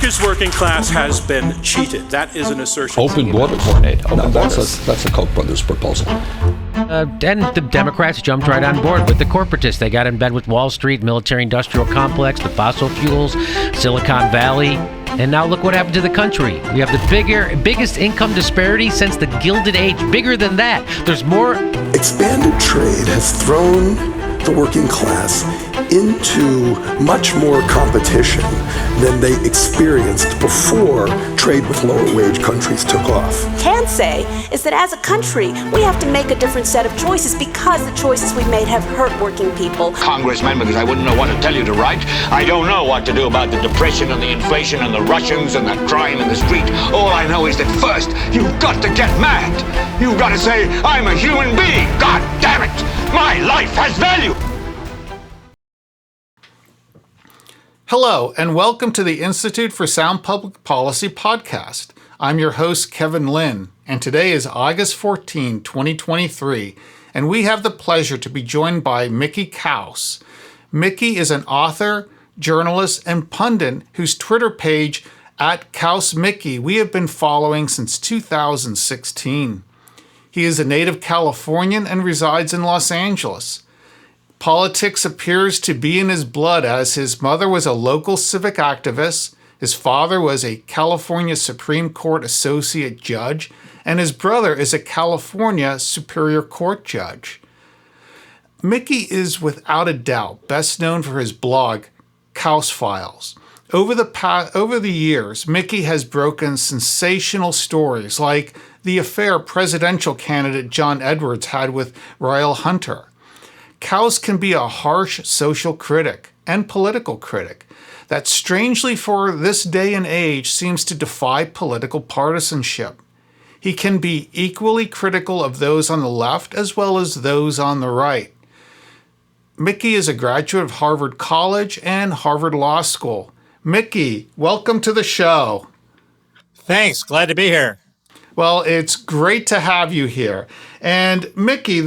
America's working class has been cheated. That is an assertion. Open borders. That's a Koch brothers proposal. And the Democrats jumped right on board with the corporatists. They got in bed with Wall Street, military-industrial complex, the fossil fuels, Silicon Valley. And now look what happened to the country. We have the biggest income disparity since the Gilded Age. Bigger than that. There's more. Expanded trade has thrown the working class into much more competition than they experienced before trade with lower wage countries took off. Can say is that as a country, we have to make a different set of choices because the choices we've made have hurt working people. Congressman, because I wouldn't know what to tell you to write. I don't know what to do about the depression and the inflation and the Russians and the crime in the street. All I know is that first, you've got to get mad. You've got to say, I'm a human being. God damn it. My life has value. Hello, and welcome to the Institute for Sound Public Policy podcast. I'm your host, Kevin Lynn, and today is August 14, 2023, and we have the pleasure to be joined by Mickey Kaus. Mickey is an author, journalist, and pundit whose Twitter page, @KausMickey, we have been following since 2016. He is a native Californian and resides in Los Angeles. Politics appears to be in his blood, as his mother was a local civic activist, his father was a California Supreme Court associate judge, and his brother is a California Superior Court judge. Mickey is without a doubt best known for his blog, Kaus Files. Over the years, Mickey has broken sensational stories like the affair presidential candidate John Edwards had with Royal Hunter. Kaus can be a harsh social critic and political critic that, strangely for this day and age, seems to defy political partisanship. He can be equally critical of those on the left as well as those on the right. Mickey is a graduate of Harvard College and Harvard Law School. Mickey, welcome to the show. Thanks. Glad to be here. Well, it's great to have you here. And Mickey,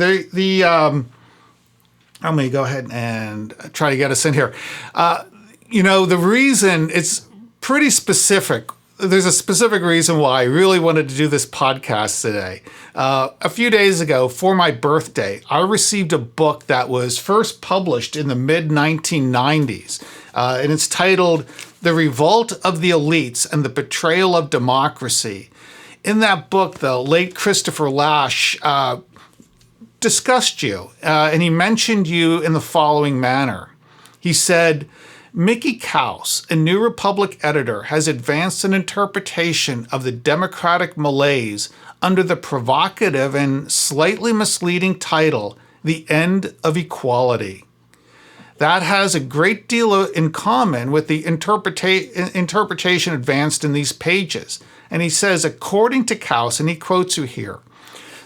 I'm going to go ahead and try to get us in here. The reason, it's pretty specific. There's a specific reason why I really wanted to do this podcast today. A few days ago, for my birthday, I received a book that was first published in the mid-1990s, and it's titled The Revolt of the Elites and the Betrayal of Democracy. In that book, the late Christopher Lasch discussed you, and he mentioned you in the following manner. He said, Mickey Kaus, a New Republic editor, has advanced an interpretation of the democratic malaise under the provocative and slightly misleading title, The End of Equality. That has a great deal in common with the interpretation advanced in these pages. And he says, according to Kaus, and he quotes you here,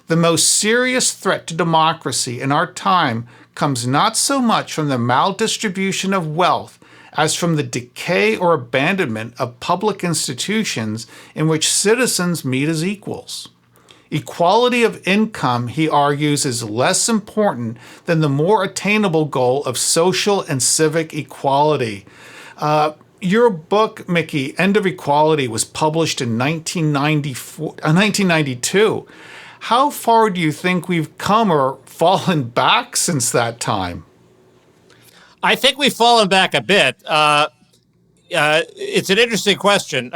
the most serious threat to democracy in our time comes not so much from the maldistribution of wealth as from the decay or abandonment of public institutions in which citizens meet as equals. Equality of income, he argues, is less important than the more attainable goal of social and civic equality. Your book, Mickey, End of Equality, was published in 1992. How far do you think we've come or fallen back since that time? I think we've fallen back a bit. It's an interesting question.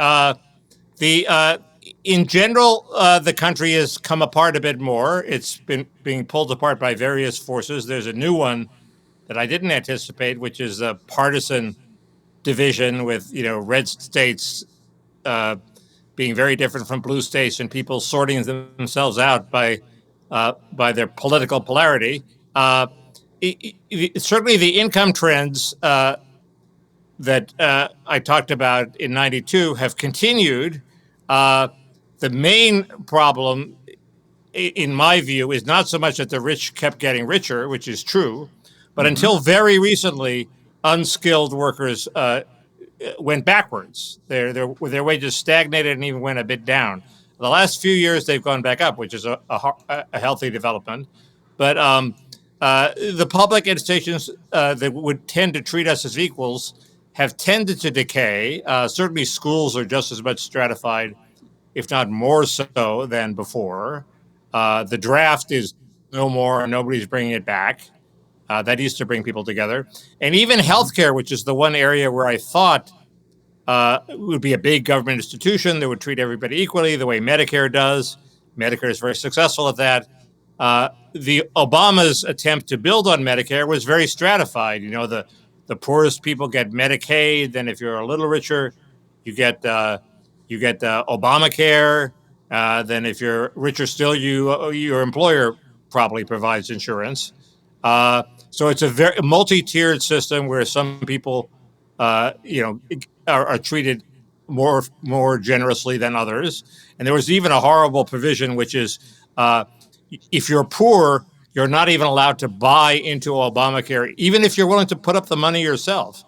In general, the country has come apart a bit more. It's been being pulled apart by various forces. There's a new one that I didn't anticipate, which is a partisan division with, red states being very different from blue states and people sorting themselves out by their political polarity. Certainly the income trends that I talked about in 92 have continued. The main problem, in my view, is not so much that the rich kept getting richer, which is true, but until very recently, unskilled workers went backwards. Their wages stagnated and even went a bit down. The last few years, they've gone back up, which is a healthy development. But the public institutions that would tend to treat us as equals have tended to decay. Certainly, schools are just as much stratified, if not more so, than before. The draft is no more, and nobody's bringing it back. That used to bring people together. And even healthcare, which is the one area where I thought would be a big government institution that would treat everybody equally, the way Medicare does. Medicare is very successful at that. The Obama's attempt to build on Medicare was very stratified. You know, the poorest people get Medicaid. Then, if you're a little richer, you get Obamacare. Then, if you're richer still, your employer probably provides insurance. So it's a very multi-tiered system where some people, are treated more generously than others. And there was even a horrible provision, which is if you're poor, you're not even allowed to buy into Obamacare, even if you're willing to put up the money yourself.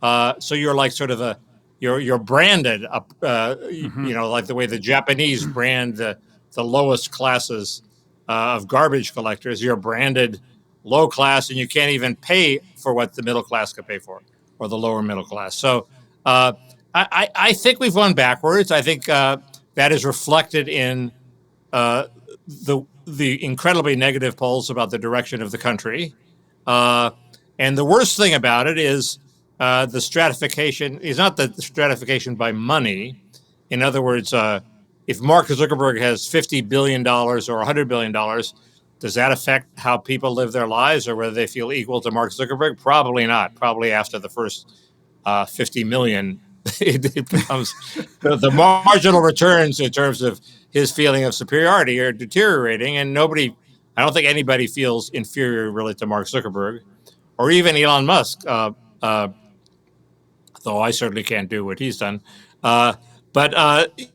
So you're like sort of you're branded, like the way the Japanese brand the lowest classes of garbage collectors. You're branded low class, and you can't even pay for what the middle class can pay for, or the lower middle class. So I think we've gone backwards. I think that is reflected in the incredibly negative polls about the direction of the country. And the worst thing about it is the stratification is not the stratification by money. In other words, if Mark Zuckerberg has $50 billion or $100 billion, does that affect how people live their lives or whether they feel equal to Mark Zuckerberg? Probably not. Probably after the first 50 million, it becomes the marginal returns in terms of his feeling of superiority are deteriorating. And I don't think anybody feels inferior really to Mark Zuckerberg or even Elon Musk, though I certainly can't do what he's done. But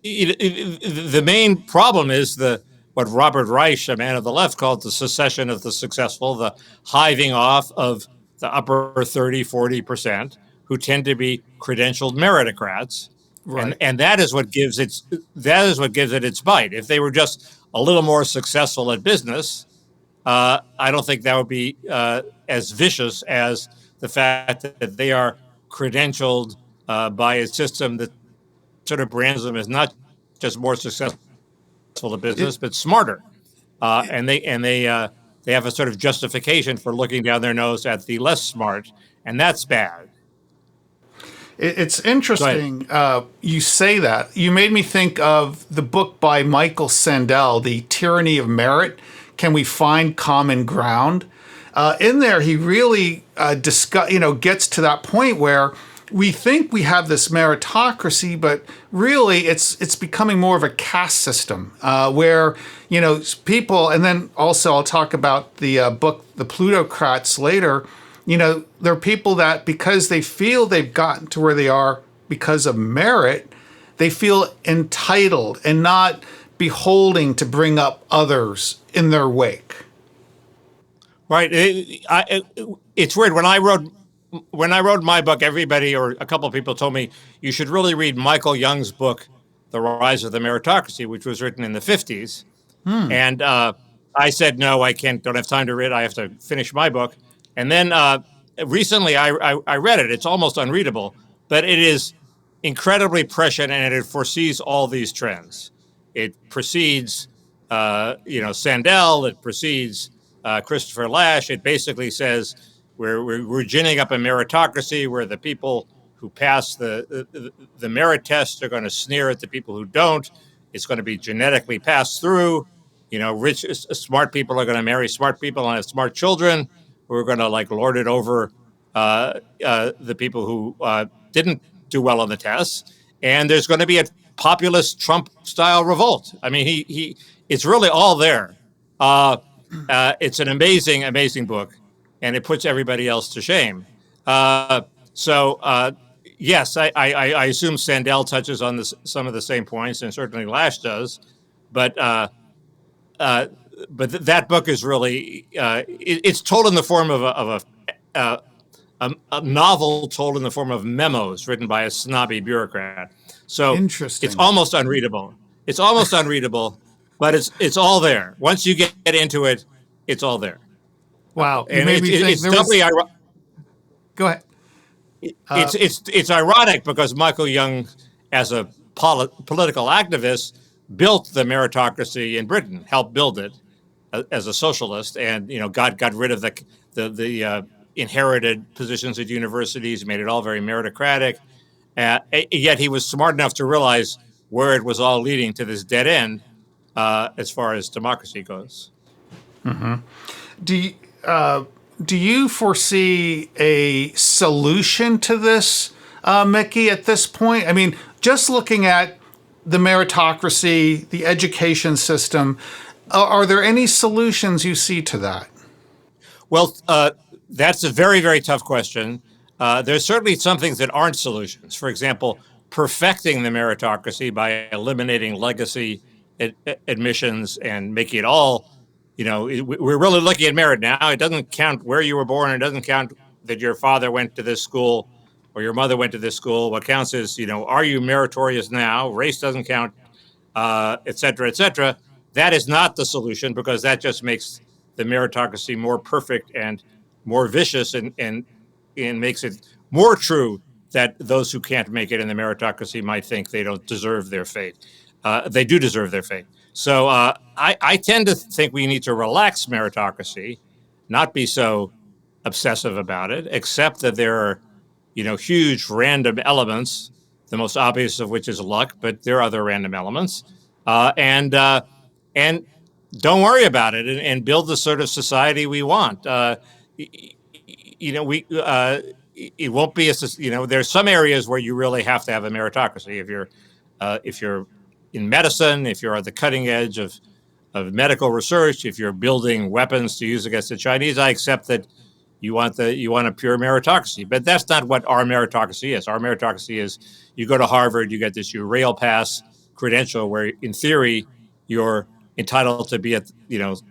the main problem is what Robert Reich, a man of the left, called the secession of the successful, the hiving off of the upper 30, 40%, who tend to be credentialed meritocrats. Right. And that is what gives it its bite. If they were just a little more successful at business, I don't think that would be as vicious as the fact that they are credentialed by a system that sort of brands them as not just more successful at business, but smarter. And they have a sort of justification for looking down their nose at the less smart, and that's bad. It's interesting you say that. You made me think of the book by Michael Sandel, The Tyranny of Merit. Can we find common ground? In there, he really gets to that point where we think we have this meritocracy, but really it's becoming more of a caste system where, people, and then also I'll talk about the book, The Plutocrats, later. There are people that because they feel they've gotten to where they are because of merit, they feel entitled and not beholding to bring up others in their wake. Right. It's weird. When I wrote my book, everybody or a couple of people told me you should really read Michael Young's book, The Rise of the Meritocracy, which was written in the 50s. And I said, no, I don't have time to read. I have to finish my book. And then recently I read it. It's almost unreadable, but it is incredibly prescient and it foresees all these trends. It precedes, Sandel. It precedes Christopher Lasch. It basically says we're ginning up a meritocracy where the people who pass the merit test are going to sneer at the people who don't. It's going to be genetically passed through. Rich, smart people are going to marry smart people and have smart children. We're going to lord it over the people who didn't do well on the tests, and there's going to be a populist Trump-style revolt. I mean, it's really all there. It's an amazing, amazing book, and it puts everybody else to shame. Yes, I assume Sandel touches on some of the same points, and certainly Lasch does, but that book is really it's told in the form of a novel told in the form of memos written by a snobby bureaucrat. So it's almost unreadable. But it's all there. Once you get into it, it's all there. Wow. And it's doubly ironic. Go ahead. It's ironic because Michael Young, as a political activist, built the meritocracy in Britain, helped build it as a socialist, and got rid of the inherited positions at universities, made it all very meritocratic. Yet he was smart enough to realize where it was all leading to this dead end as far as democracy goes. Do you foresee a solution to this, Mickey, at this point? I mean, just looking at the meritocracy, the education system, are there any solutions you see to that? Well, that's a very, very tough question. There's certainly some things that aren't solutions. For example, perfecting the meritocracy by eliminating legacy admissions and making it all, we're really looking at merit now. It doesn't count where you were born. It doesn't count that your father went to this school or your mother went to this school. What counts is, are you meritorious now? Race doesn't count, et cetera, et cetera. That is not the solution, because that just makes the meritocracy more perfect and more vicious, and makes it more true that those who can't make it in the meritocracy might think they don't deserve their fate. They do deserve their fate. So I tend to think we need to relax meritocracy, not be so obsessive about it, except that there are, huge random elements, the most obvious of which is luck, but there are other random elements. And don't worry about it, and build the sort of society we want. It won't be there's some areas where you really have to have a meritocracy. If you're in medicine, if you're at the cutting edge of medical research, if you're building weapons to use against the Chinese, I accept that you want a pure meritocracy. But that's not what our meritocracy is. Our meritocracy is, you go to Harvard, you get this rail pass credential where, in theory, you're entitled to be at the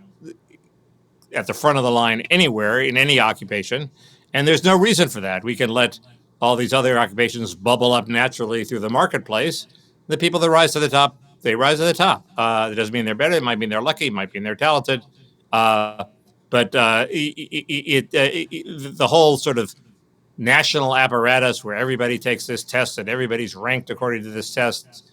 front of the line anywhere in any occupation. And there's no reason for that. We can let all these other occupations bubble up naturally through the marketplace. The people that rise to the top, they rise to the top. It doesn't mean they're better. It might mean they're lucky. It might mean they're talented. But the whole sort of national apparatus where everybody takes this test and everybody's ranked according to this test,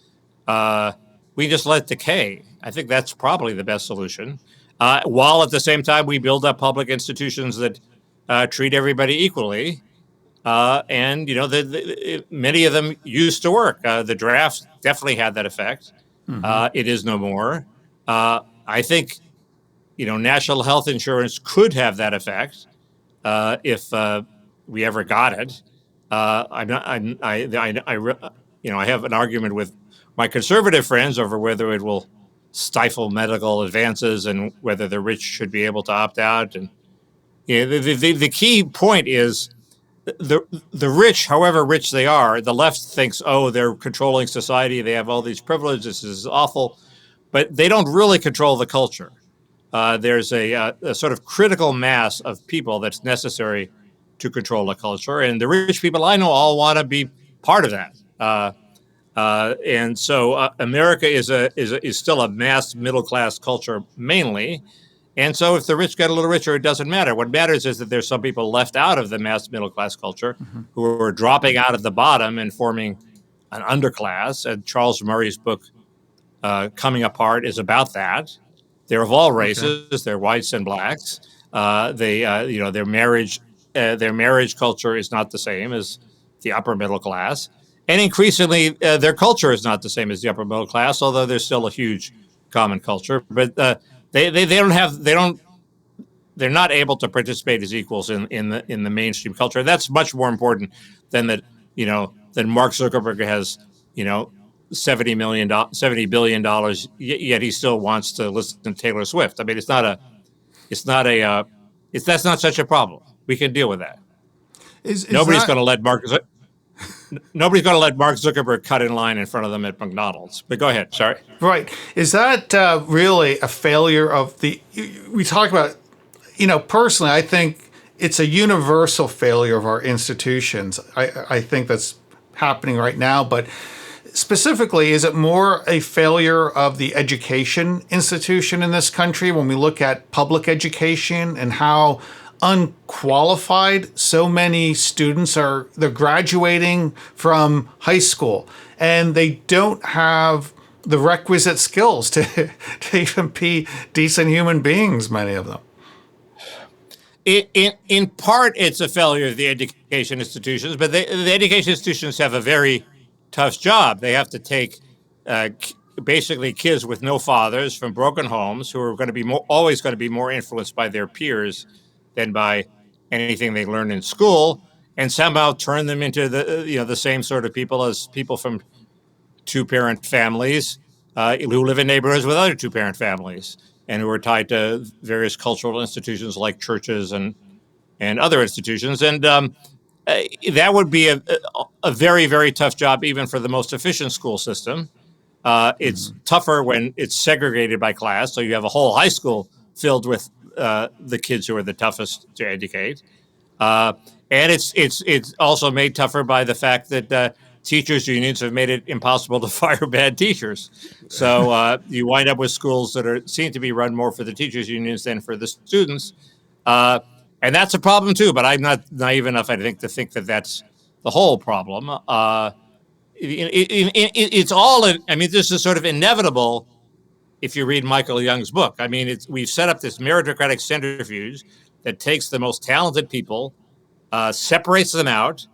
we just let it decay. I think that's probably the best solution. While at the same time we build up public institutions that treat everybody equally. And many of them used to work. The draft definitely had that effect. It is no more. I think, national health insurance could have that effect if we ever got it. I have an argument with my conservative friends over whether it will stifle medical advances and whether the rich should be able to opt out. And the key point is, the rich, however rich they are, the left thinks, oh, they're controlling society. They have all these privileges. This is awful. But they don't really control the culture. There's a sort of critical mass of people that's necessary to control the culture. And the rich people I know all want to be part of that. And so America is still a mass middle class culture mainly. And so if the rich get a little richer, it doesn't matter. What matters is that there's some people left out of the mass middle class culture who are dropping out of the bottom and forming an underclass. And Charles Murray's book, Coming Apart, is about that. They're of all races. Okay. They're whites and blacks. Their marriage culture is not the same as the upper middle class. And increasingly, their culture is not the same as the upper middle class, although there's still a huge common culture. But they're not able to participate as equals in the mainstream culture. That's much more important than that. Than Mark Zuckerberg has $70 billion, yet he still wants to listen to Taylor Swift. I mean, that's not such a problem. We can deal with that. Nobody's going to let Mark Zuckerberg cut in line in front of them at McDonald's. But go ahead. Sorry. Right. Is that really a failure of we talk about, personally, I think it's a universal failure of our institutions. I think that's happening right now. But specifically, is it more a failure of the education institution in this country when we look at public education and how unqualified. So many students they're graduating from high school and they don't have the requisite skills to even be decent human beings, many of them. In part, it's a failure of the education institutions, but the education institutions have a very tough job. They have to take basically kids with no fathers from broken homes who are going to be always going to be more influenced by their peers than by anything they learn in school, and somehow turn them into the same sort of people as people from two-parent families who live in neighborhoods with other two-parent families and who are tied to various cultural institutions like churches and other institutions. And that would be a very, very tough job, even for the most efficient school system. It's tougher when it's segregated by class. So you have a whole high school filled with the kids who are the toughest to educate. And it's also made tougher by the fact that teachers unions have made it impossible to fire bad teachers. So you wind up with schools that seem to be run more for the teachers unions than for the students. And that's a problem too, but I'm not naive enough, I think, to think that that's the whole problem. It's all, I mean, this is sort of inevitable if you read Michael Young's book. I mean, we've set up this meritocratic centrifuge that takes the most talented people, separates them out,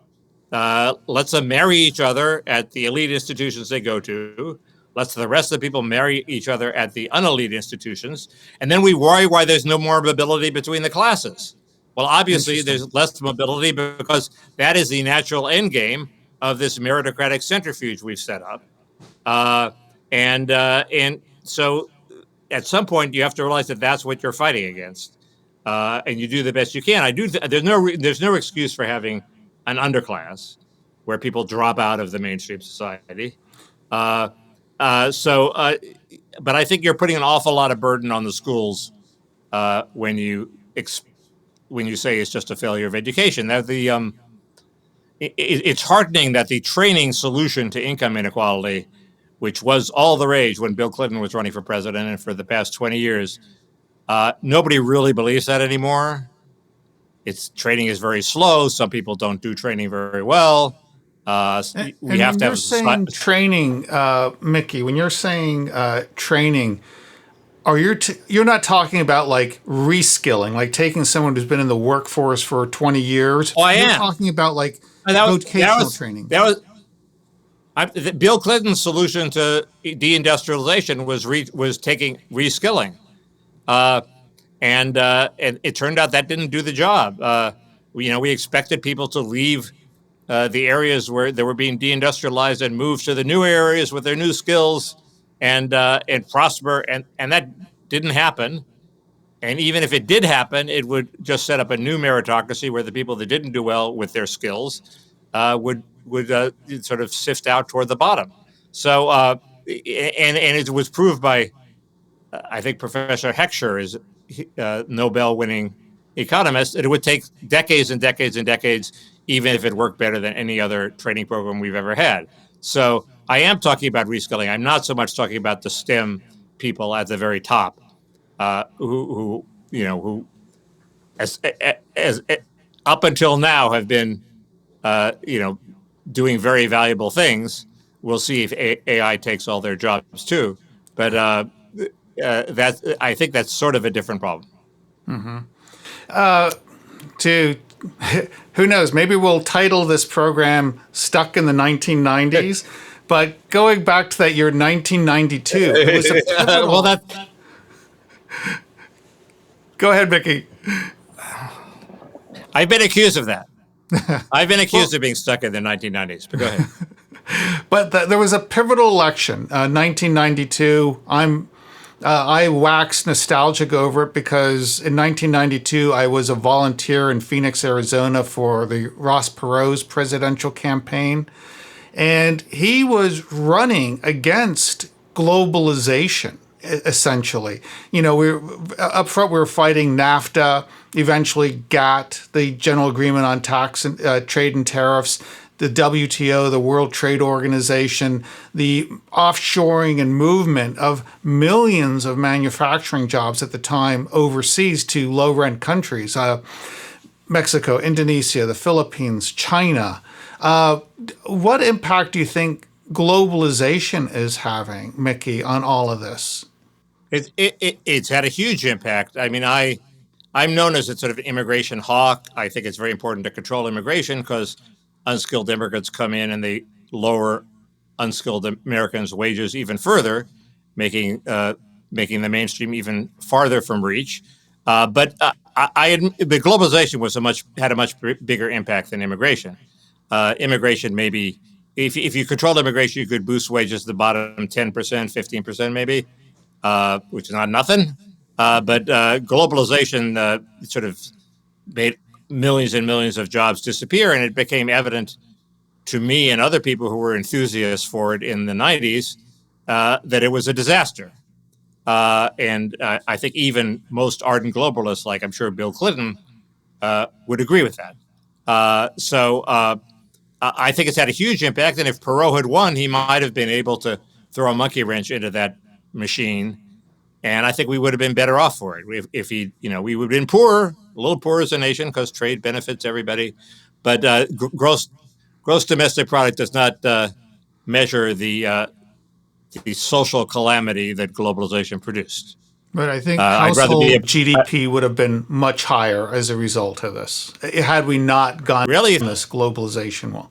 lets them marry each other at the elite institutions they go to, lets the rest of the people marry each other at the unelite institutions, and then we worry why there's no more mobility between the classes. Well, obviously, there's less mobility because that is the natural end game of this meritocratic centrifuge we've set up. And so at some point, you have to realize that that's what you're fighting against. And you do the best you can. There's no excuse for having an underclass where people drop out of the mainstream society. But I think you're putting an awful lot of burden on the schools when you say it's just a failure of education. That it's heartening that the training solution to income inequality, which was all the rage when Bill Clinton was running for president and for the past 20 years, nobody really believes that anymore. Training is very slow. Some people don't do training very well. We have to have saying training, Mickey. When you're saying training, you're not talking about like reskilling, like taking someone who's been in the workforce for 20 years. Oh, I am. You're talking about like vocational training. Bill Clinton's solution to deindustrialization was taking reskilling. And it turned out that didn't do the job. We expected people to leave the areas where they were being deindustrialized and move to the new areas with their new skills and prosper. And that didn't happen. And even if it did happen, it would just set up a new meritocracy where the people that didn't do well with their skills would sort of sift out toward the bottom. So and it was proved by, I think, Professor Heckscher is Nobel-winning economist. It would take decades and decades and decades, even if it worked better than any other training program we've ever had. So I am talking about reskilling. I'm not so much talking about the STEM people at the very top, who as up until now have been, doing very valuable things. We'll see if AI takes all their jobs too. But I think that's sort of a different problem. Who knows? Maybe we'll title this program "Stuck in the 1990s." But going back to that year, 1992, it was a pivotal. Go ahead, Mickey. I've been accused of that. I've been accused of being stuck in the 1990s. But go ahead. But there was a pivotal election, 1992. I waxed nostalgic over it because in 1992, I was a volunteer in Phoenix, Arizona for the Ross Perot's presidential campaign. And he was running against globalization, essentially. Up front, we were fighting NAFTA, eventually GATT, the General Agreement on Tax and Trade and Tariffs. the WTO, the World Trade Organization, the offshoring and movement of millions of manufacturing jobs at the time overseas to low-rent countries, Mexico, Indonesia, the Philippines, China. What impact do you think globalization is having, Mickey, on all of this? It's had a huge impact. I mean, I'm known as a sort of immigration hawk. I think it's very important to control immigration because unskilled immigrants come in and they lower unskilled Americans' wages even further, making the mainstream even farther from reach. But globalization had a much bigger impact than immigration. Immigration, maybe if you controlled immigration, you could boost wages to the bottom 10%, 15%, maybe, which is not nothing. But globalization sort of made millions and millions of jobs disappear, and it became evident to me and other people who were enthusiasts for it in the 90s that it was a disaster. And I think even most ardent globalists, like I'm sure Bill Clinton, would agree with that. So I think it's had a huge impact. And if Perot had won, he might have been able to throw a monkey wrench into that machine. And I think we would have been better off for it if he, we would have been poorer, a little poorer as a nation because trade benefits everybody. But gross domestic product does not measure the social calamity that globalization produced. But I think household GDP would have been much higher as a result of this, had we not gone in this globalization wall.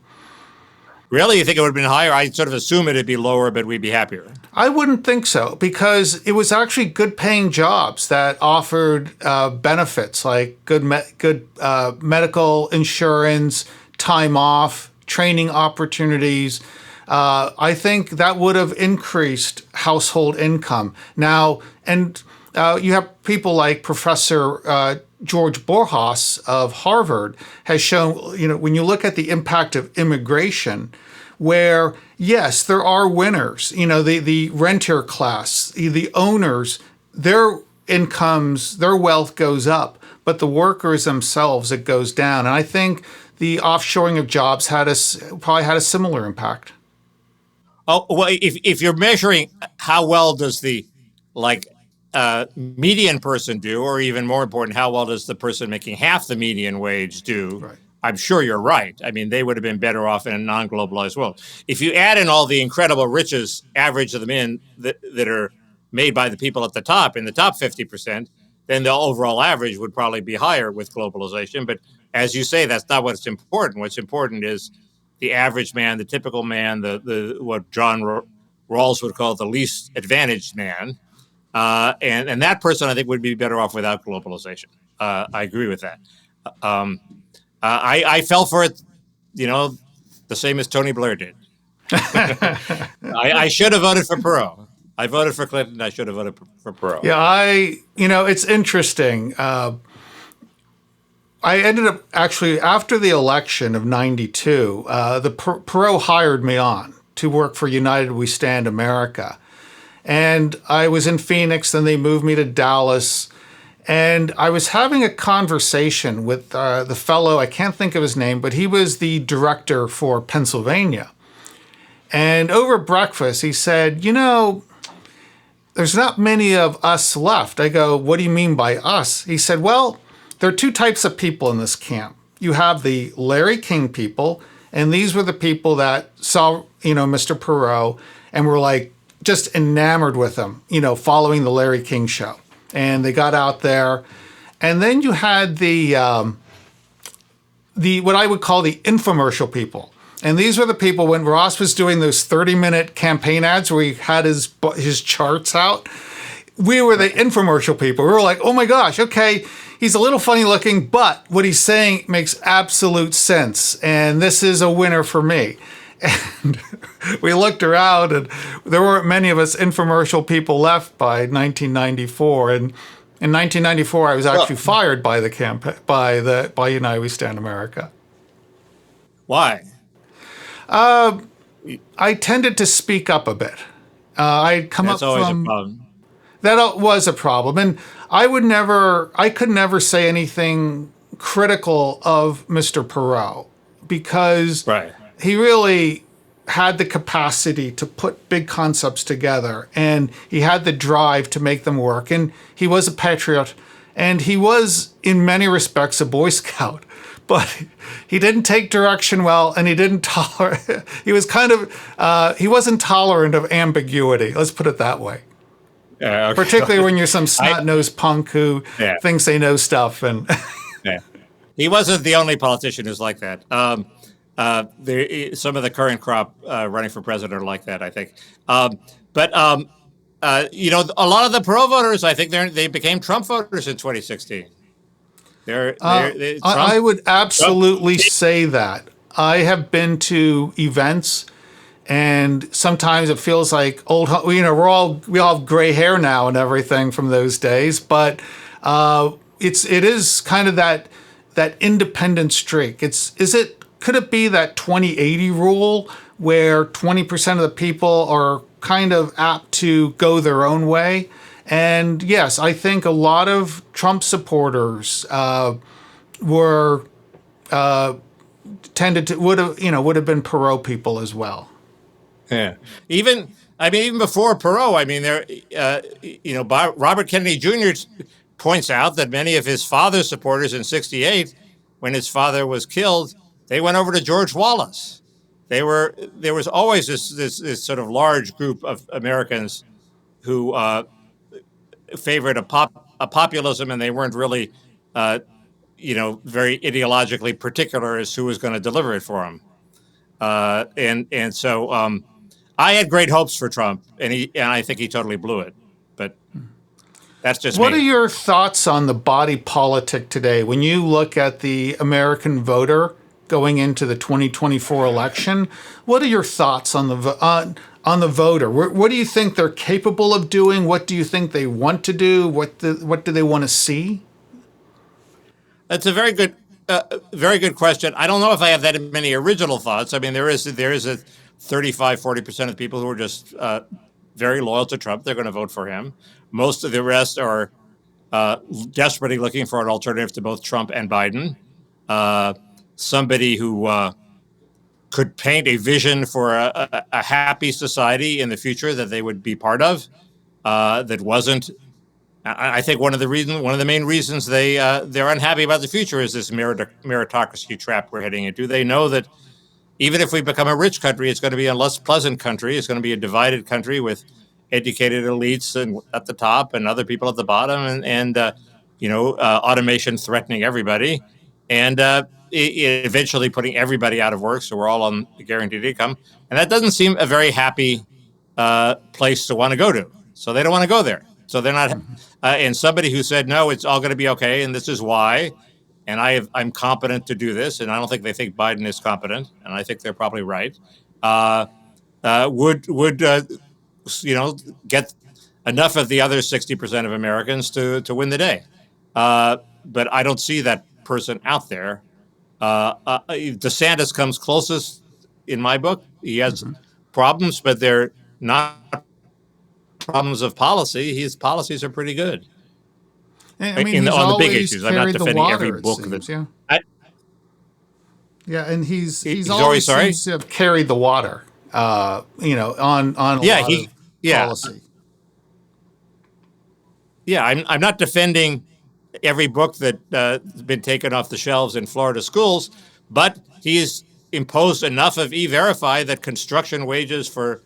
Really? You think it would have been higher? I sort of assume it'd be lower, but we'd be happier. I wouldn't think so, because it was actually good paying jobs that offered benefits like good medical insurance, time off, training opportunities. I think that would have increased household income. Now, and you have people like Professor George Borjas of Harvard has shown, when you look at the impact of immigration, where, yes, there are winners, the renter class, the owners, their incomes, their wealth goes up, but the workers themselves, it goes down. And I think the offshoring of jobs probably had a similar impact. Oh, well, if you're measuring how well does the median person do, or even more important, how well does the person making half the median wage do? Right. I'm sure you're right. I mean, they would have been better off in a non-globalized world. If you add in all the incredible riches, average of them in that are made by the people at the top, in the top 50%, then the overall average would probably be higher with globalization. But as you say, that's not what's important. What's important is the average man, the typical man, the what John Rawls would call the least advantaged man. And that person, I think, would be better off without globalization. I agree with that. I fell for it, the same as Tony Blair did. I should have voted for Perot. I voted for Clinton. I should have voted for Perot. Yeah, it's interesting. I ended up actually, after the election of 92, Perot hired me on to work for United We Stand America. And I was in Phoenix, then they moved me to Dallas. And I was having a conversation with the fellow, I can't think of his name, but he was the director for Pennsylvania. And over breakfast, he said, there's not many of us left. I go, what do you mean by us? He said, well, there are two types of people in this camp. You have the Larry King people, and these were the people that saw, Mr. Perot, and were just enamored with him, following the Larry King show. And they got out there. And then you had the what I would call the infomercial people. And these were the people when Ross was doing those 30-minute campaign ads where he had his charts out. We were the infomercial people. We were like, oh my gosh, okay, he's a little funny looking, but what he's saying makes absolute sense. And this is a winner for me. And we looked around, and there weren't many of us infomercial people left by 1994. And in 1994, I was actually fired by the campaign by United We Stand America. Why? I tended to speak up a bit. I'd come That's up always from a problem. That was a problem, and I could never say anything critical of Mr. Perot because. Right. he really had the capacity to put big concepts together, and he had the drive to make them work. And he was a patriot, and he was, in many respects, a Boy Scout. But he didn't take direction well, and he didn't tolerate. He was he wasn't tolerant of ambiguity. Let's put it that way. Okay. Particularly when you're some snot-nosed punk who thinks they know stuff. And he wasn't the only politician who's like that. Some of the current crop running for president are like that, I think. But a lot of the Perot voters, I think they became Trump voters in 2016. I would absolutely say that. I have been to events, and sometimes it feels like old. We all have gray hair now and everything from those days. But it is kind of that independent streak. Could it be that 20/80 rule where 20% of the people are kind of apt to go their own way? And yes, I think a lot of Trump supporters would have been Perot people as well. Yeah, even before Perot, Robert Kennedy Jr. points out that many of his father's supporters in '68, when his father was killed, they went over to George Wallace. There was always this sort of large group of Americans who favored a populism, and they weren't really, very ideologically particular as who was going to deliver it for them. So I had great hopes for Trump, and I think he totally blew it. But that's just What me. are your thoughts on the body politic today? When you look at the American voter going into the 2024 election, what are your thoughts on the voter? What do you think they're capable of doing? What do you think they want to do? What do they want to see? That's a very good question. I don't know if I have that many original thoughts. I mean, there is a 35-40% of people who are just very loyal to Trump. They're going to vote for him. Most of the rest are desperately looking for an alternative to both Trump and Biden. Somebody who could paint a vision for a happy society in the future that they would be part of. That wasn't. I think one of the main reasons they're unhappy about the future is this meritocracy trap we're heading into. They know that even if we become a rich country, it's going to be a less pleasant country. It's going to be a divided country with educated elites at the top and other people at the bottom, and automation threatening everybody, and eventually putting everybody out of work. So we're all on guaranteed income, and that doesn't seem a very happy place to want to go to. So they don't want to go there. So they're not. And somebody who said, no, it's all going to be okay, and this is why, and I'm competent to do this, and I don't think they think Biden is competent, and I think they're probably right, would get enough of the other 60% of Americans to win the day. But I don't see that person out there. DeSantis comes closest in my book. He has problems, but they're not problems of policy. His policies are pretty good. I mean, on the big issues. I'm not defending every book seems, that. And he's always seems to have carried the water. On a lot of policy. I'm not defending every book that's been taken off the shelves in Florida schools, but he's imposed enough of E-Verify that construction wages for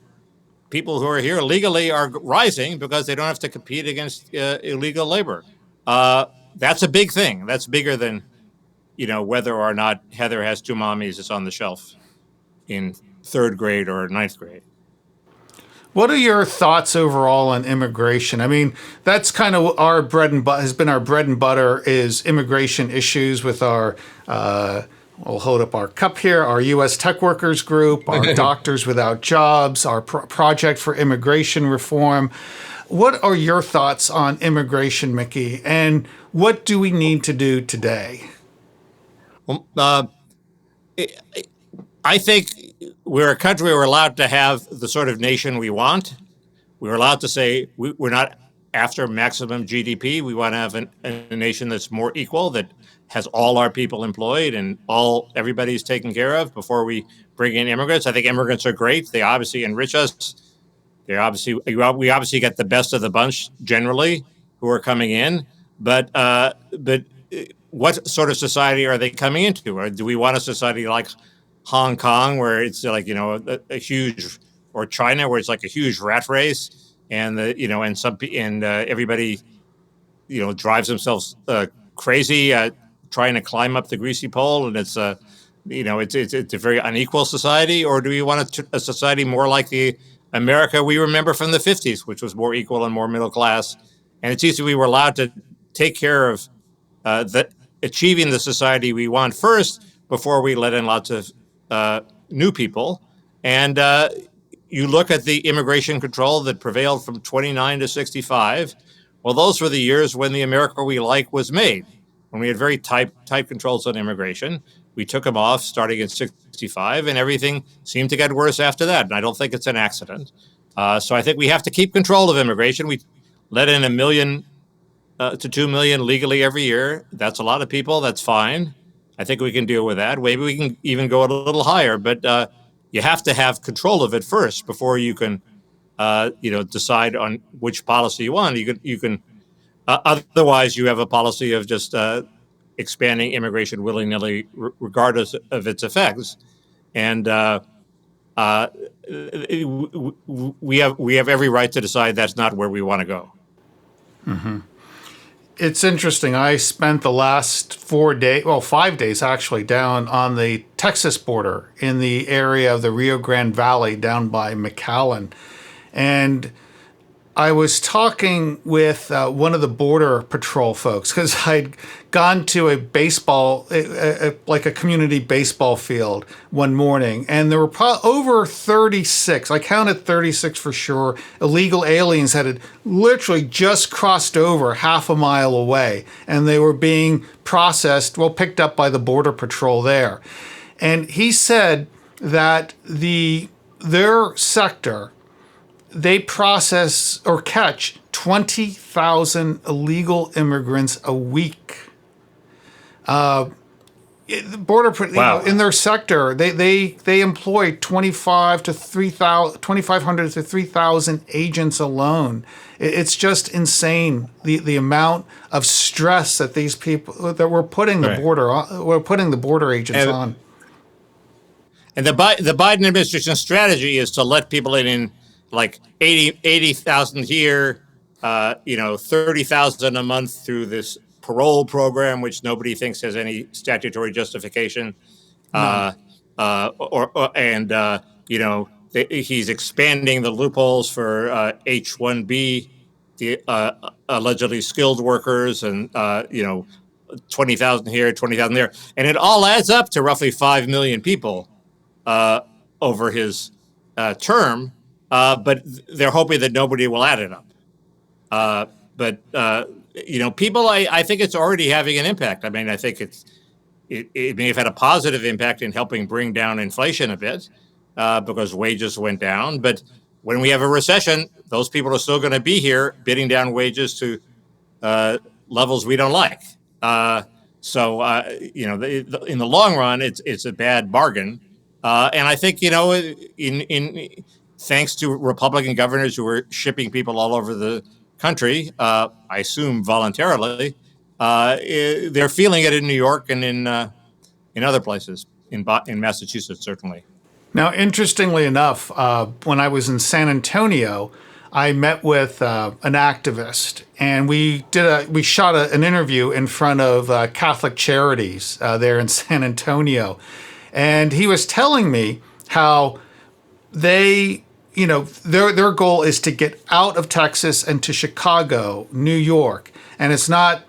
people who are here legally are rising because they don't have to compete against illegal labor. That's a big thing. That's bigger than, whether or not Heather has two mommies is on the shelf in third grade or ninth grade. What are your thoughts overall on immigration? I mean, that's kind of our bread and butter, has been our bread and butter is immigration issues with our, we'll hold up our cup here, our U.S. Tech Workers Group, our Doctors Without Jobs, our Project for Immigration Reform. What are your thoughts on immigration, Mickey, and what do we need to do today? Well, I think we're a country where we're allowed to have the sort of nation we want. We're allowed to say we're not after maximum GDP. We want to have a nation that's more equal, that has all our people employed and everybody's taken care of before we bring in immigrants. I think immigrants are great. They obviously enrich us. We obviously get the best of the bunch generally who are coming in, but what sort of society are they coming into? Or do we want a society like Hong Kong, where it's like, a huge, or China, where it's like a huge rat race, and everybody, drives themselves crazy trying to climb up the greasy pole, and it's a very unequal society? Or do we want a society more like the America we remember from the 50s, which was more equal and more middle class? And it's easy, we were allowed to take care of achieving the society we want first before we let in lots of new people. And you look at the immigration control that prevailed from 29 to 65. Well, those were the years when the America we like was made, when we had very tight controls on immigration. We took them off starting in 65, and everything seemed to get worse after that. And I don't think it's an accident. So I think we have to keep control of immigration. We let in 1 million to 2 million legally every year. That's a lot of people. That's fine. I think we can deal with that. Maybe we can even go a little higher, but you have to have control of it first before you can, decide on which policy you want. You can otherwise you have a policy of just expanding immigration willy-nilly, regardless of its effects. And we have every right to decide that's not where we want to go. Mm-hmm. It's interesting. I spent the last 5 days actually, down on the Texas border in the area of the Rio Grande Valley down by McAllen. And I was talking with one of the Border Patrol folks, because I'd gone to a baseball, like a community baseball field one morning, and there were over 36, I counted 36 for sure, illegal aliens that had literally just crossed over half a mile away, and they were being picked up by the Border Patrol there. And he said that their sector, they process or catch 20,000 illegal immigrants a week. The border, wow. In their sector, they employ 2,500 to 3,000 agents alone. It's just insane the amount of stress that these people that we're putting the border agents on. And the Biden administration strategy is to let people in like 80,000 here, 30,000 a month through this parole program, which nobody thinks has any statutory justification. He's expanding the loopholes for H-1B, the allegedly skilled workers, and 20,000 here, 20,000 there, and it all adds up to roughly 5 million people over his term. But they're hoping that nobody will add it up. People, I think it's already having an impact. I mean, I think it may have had a positive impact in helping bring down inflation a bit because wages went down. But when we have a recession, those people are still going to be here bidding down wages to levels we don't like. In the long run, it's a bad bargain. And I think, thanks to Republican governors who are shipping people all over the country, I assume voluntarily, they're feeling it in New York and in other places, in Massachusetts, certainly. Now, interestingly enough, when I was in San Antonio, I met with an activist, and we shot an interview in front of Catholic Charities there in San Antonio. And he was telling me how their goal is to get out of Texas and to Chicago, New York. And these are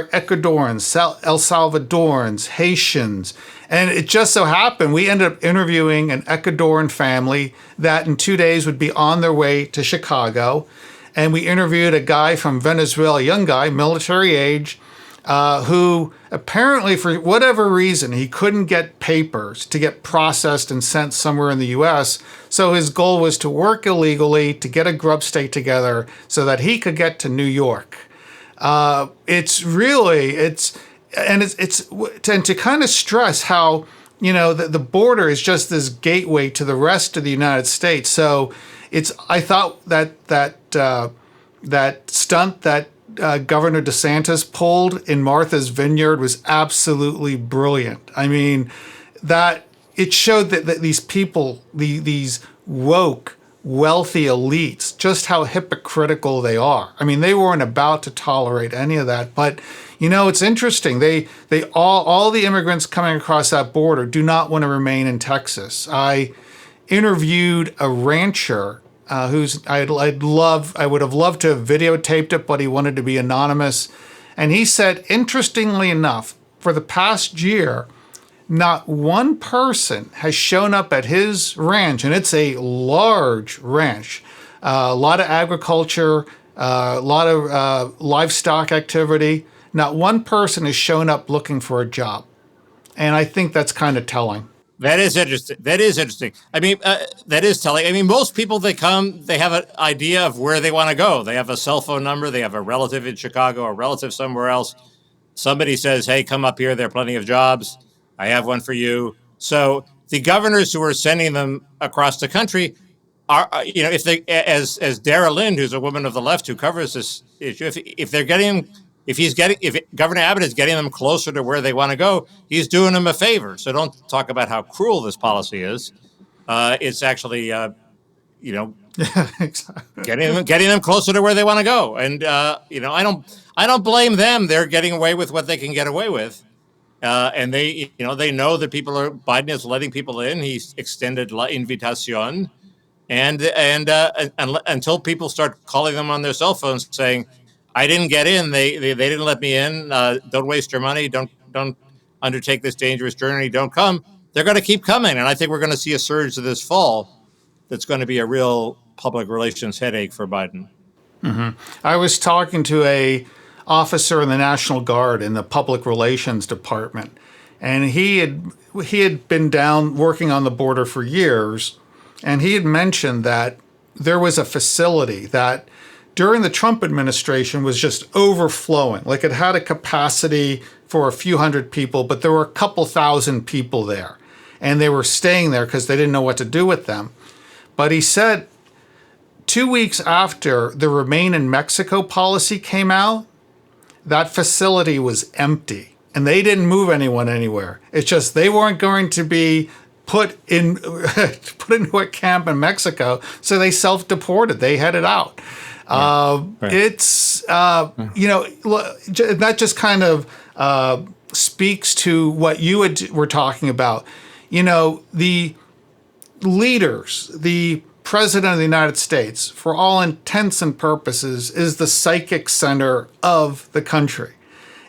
Ecuadorians, El Salvadorans, Haitians. And it just so happened we ended up interviewing an Ecuadorian family that in 2 days would be on their way to Chicago. And we interviewed a guy from Venezuela, a young guy, military age, who apparently, for whatever reason, he couldn't get papers to get processed and sent somewhere in the U.S. So his goal was to work illegally, to get a grub stake together so that he could get to New York. and and to kind of stress how, the border is just this gateway to the rest of the United States. So I thought that stunt that Governor DeSantis pulled in Martha's Vineyard was absolutely brilliant. I mean, that it showed that these people, these woke, wealthy elites, just how hypocritical they are. I mean, they weren't about to tolerate any of that. But, it's interesting. They all the immigrants coming across that border do not want to remain in Texas. I interviewed a rancher who's I would have loved to have videotaped it, but he wanted to be anonymous. And he said, interestingly enough, for the past year, not one person has shown up at his ranch, and it's a large ranch, a lot of agriculture, a lot of livestock activity. Not one person has shown up looking for a job. And I think that's kind of telling. That is interesting. I mean, that is telling. I mean, most people, they come, they have an idea of where they want to go. They have a cell phone number. They have a relative in Chicago, a relative somewhere else. Somebody says, hey, come up here. There are plenty of jobs. I have one for you. So the governors who are sending them across the country are, if they, as Dara Lind, who's a woman of the left who covers this issue, if Governor Abbott is getting them closer to where they want to go, he's doing them a favor. So don't talk about how cruel this policy is. It's actually, getting them closer to where they want to go. And I don't blame them. They're getting away with what they can get away with. And they know that Biden is letting people in. He's extended la invitación, and until people start calling them on their cell phones saying, "I didn't get in. They didn't let me in. Don't waste your money. Don't undertake this dangerous journey. Don't come." They're going to keep coming, and I think we're going to see a surge this fall. That's going to be a real public relations headache for Biden. Mm-hmm. I was talking to a officer in the National Guard in the Public Relations Department, and he had been down working on the border for years, and he had mentioned that there was a facility that during the Trump administration was just overflowing. Like, it had a capacity for a few hundred people, but there were a couple thousand people there, and they were staying there because they didn't know what to do with them. But he said 2 weeks after the Remain in Mexico policy came out, that facility was empty, and they didn't move anyone anywhere. It's just they weren't going to be put into a camp in Mexico, so they self-deported. They headed out. Right. It's that just kind of speaks to what you were talking about. The leaders, the President of the United States, for all intents and purposes, is the psychic center of the country.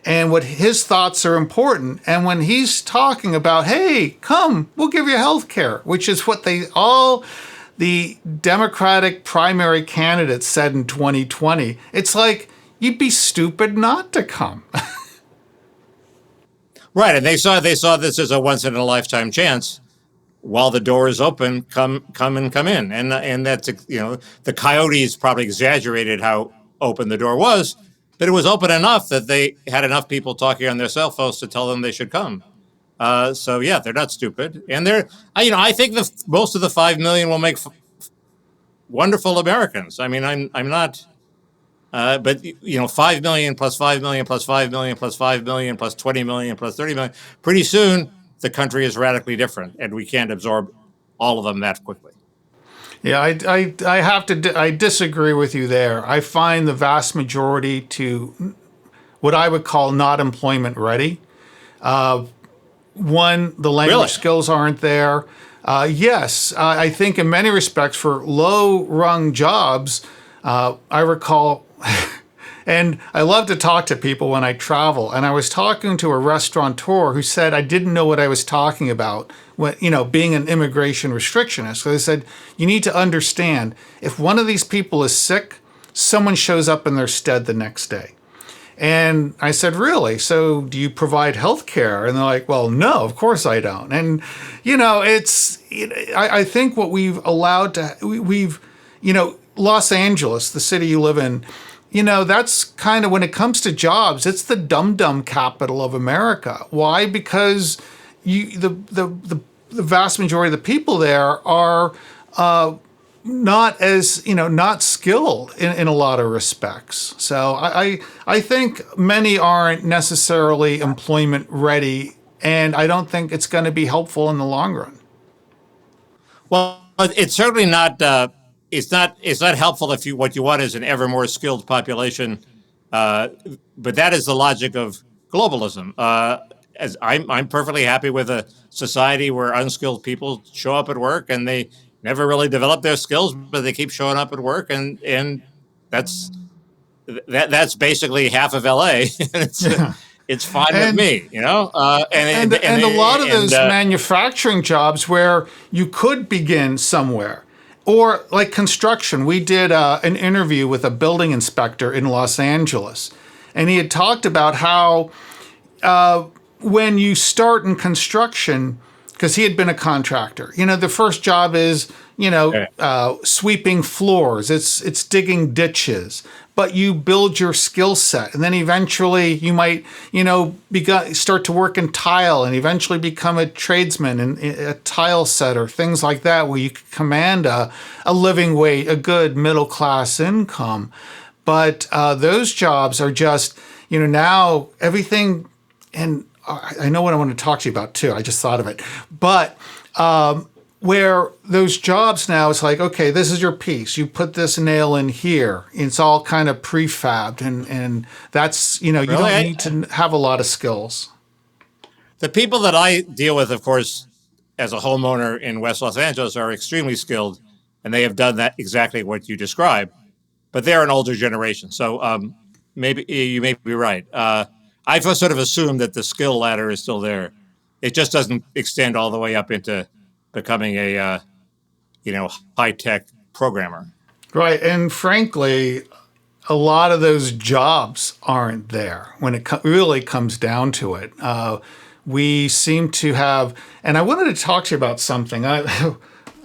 And what his thoughts are important. And when he's talking about, hey, come, we'll give you health care, which is what all the Democratic primary candidates said in 2020, it's like, you'd be stupid not to come. Right. And they saw this as a once in a lifetime chance. While the door is open, come in. And that's, the Coyotes probably exaggerated how open the door was, but it was open enough that they had enough people talking on their cell phones to tell them they should come. So yeah, they're not stupid. And I think most of the 5 million will make wonderful Americans. I mean, I'm not, but 5 million plus 5 million plus 5 million plus 5 million plus 20 million plus 30 million, pretty soon, the country is radically different, and we can't absorb all of them that quickly. Yeah, I disagree with you there. I find the vast majority to what I would call not employment ready. One, the language skills aren't there. Yes, I think in many respects for low-rung jobs, I recall. And I love to talk to people when I travel. And I was talking to a restaurateur who said I didn't know what I was talking about when, being an immigration restrictionist. So they said, you need to understand, if one of these people is sick, someone shows up in their stead the next day. And I said, really? So do you provide health care? And they're like, well, no, of course I don't. And, I think what we've allowed to, Los Angeles, the city you live in, that's kind of, when it comes to jobs, it's the dum-dum capital of America. Why? Because the vast majority of the people there are not as, not skilled in a lot of respects. So I think many aren't necessarily employment ready, and I don't think it's going to be helpful in the long run. Well, it's certainly not. It's not helpful if what you want is an ever more skilled population. But that is the logic of globalism. As I'm perfectly happy with a society where unskilled people show up at work and they never really develop their skills, but they keep showing up at work, and that's basically half of LA. It's fine with me, And a lot of those manufacturing jobs where you could begin somewhere, or like construction. We did an interview with a building inspector in Los Angeles, and he had talked about how when you start in construction, because he had been a contractor, the first job is sweeping floors, it's digging ditches. But you build your skill set, and then eventually you might, start to work in tile, and eventually become a tradesman and a tile setter, things like that, where you can command a living wage, a good middle class income. But those jobs are just, now everything, and I know what I want to talk to you about too. I just thought of it, but. Where those jobs now, it's like, okay, this is your piece. You put this nail in here. It's all kind of prefabbed, and that's, you don't need to have a lot of skills. The people that I deal with, of course, as a homeowner in West Los Angeles, are extremely skilled, and they have done that exactly what you described. But they're an older generation, so maybe you may be right. I've sort of assumed that the skill ladder is still there. It just doesn't extend all the way up into becoming a high-tech programmer. Right, and frankly, a lot of those jobs aren't there when it really comes down to it. We seem to have, and I wanted to talk to you about something. I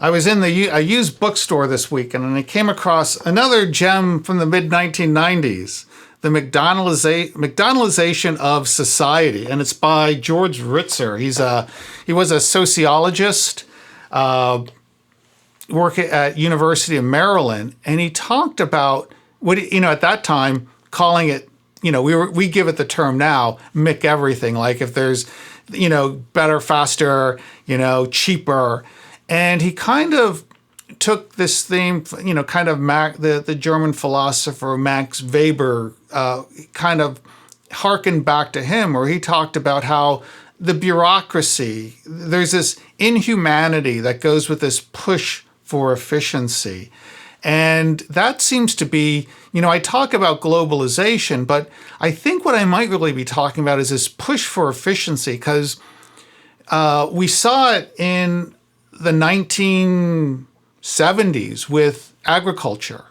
was in a used bookstore this week, and I came across another gem from the mid-1990s, The McDonaldization of Society, and it's by George Ritzer. He was a sociologist, work at University of Maryland, and he talked about what at that time, calling it, we give it the term now, Mick everything, like if there's better, faster, cheaper, and he kind of took this theme, kind of the German philosopher Max Weber, kind of harkened back to him, where he talked about how the bureaucracy, there's this inhumanity that goes with this push for efficiency. And that seems to be, I talk about globalization, but I think what I might really be talking about is this push for efficiency, because we saw it in the 1970s with agriculture.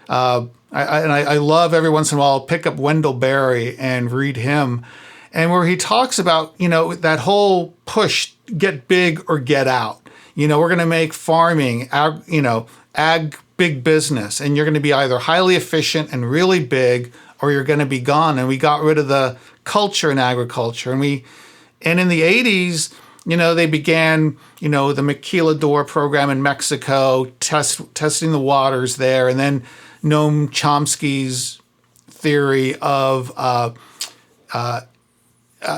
I love, every once in a while, pick up Wendell Berry and read him, and where he talks about, that whole push, get big or get out. We're going to make farming, ag big business, and you're going to be either highly efficient and really big, or you're going to be gone. And we got rid of the culture in agriculture. And in the 80s, they began, the Maquilador program in Mexico, testing the waters there, and then Noam Chomsky's theory of